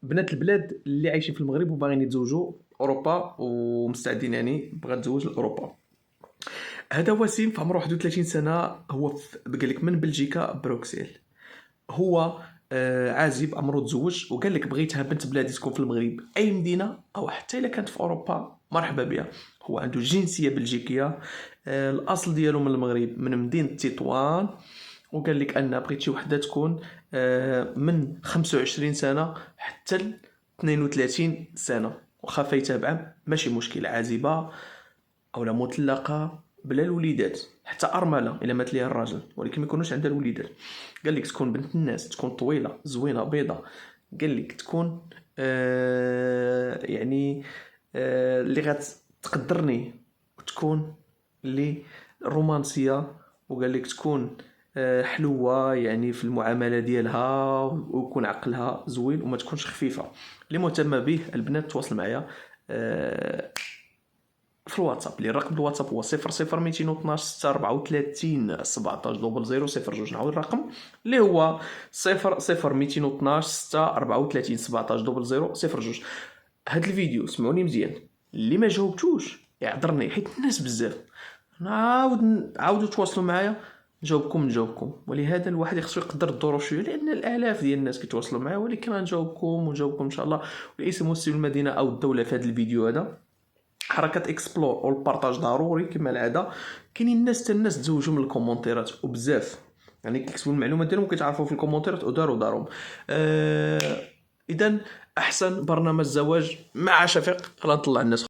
بنات البلاد اللي عايشين في المغرب وباغيين يتزوجوا اوروبا ومستعدين يعني بغا تزوج لاوروبا. هذا وسيم في عمره 31 سنه، هو قال لك من بلجيكا بروكسل. هو عازب عمرو تزوج وقال لك بغيتها بنت بلادي تكون في المغرب اي مدينه او حتى الا كانت في اوروبا مرحبا بها. هو عنده جنسيه بلجيكيه، الاصل ديالو من المغرب من مدينه تطوان. وقال لك ان بغيت شي وحده تكون من 25 سنه حتى ل 32 سنه، واخا فايتها بعام ماشي مشكل، عازبه او لا مطلقه بلا الوليدات، حتى ارمله الا مات ليها الراجل ولكن ما يكونوش عندها الوليدات. قال لك تكون بنت الناس، تكون طويله زوينه بيضه. قال لك تكون يعني اللي غتقدرني، وتكون اللي رومانسيه. وقال لك تكون حلوه يعني في المعامله ديالها، ويكون عقلها زوين وما تكونش خفيفه. اللي مهتمه به البنات تواصل معايا في الواتساب. اللي الرقم الواتساب هو 00212 634 17 00 نعاود الرقم اللي هو 00212 634 17 00 هاد الفيديو سمعوني مزيان، اللي ما جاوبتوش يعذرني حيت الناس بزاف. عاودوا تواصلوا معايا نجاوبكم، ولهذا الواحد خصو يقدر الظروف شويه، لان الالاف ديال الناس كيتواصلوا معايا، ولكن غنجاوبكم ان شاء الله. وليس مسلم المدينه او الدوله في هذا الفيديو هذا. حركه اكسبلور والبارطاج ضروري كما العاده. كاينين الناس حتى الناس تزوجوا من الكومونتيرات وبزاف، يعني كيكتبوا المعلومات ديالهم وكيتعرفوا في الكومونتيرات ودارهم. اذا احسن برنامج زواج مع شفيق غنطلع الناس.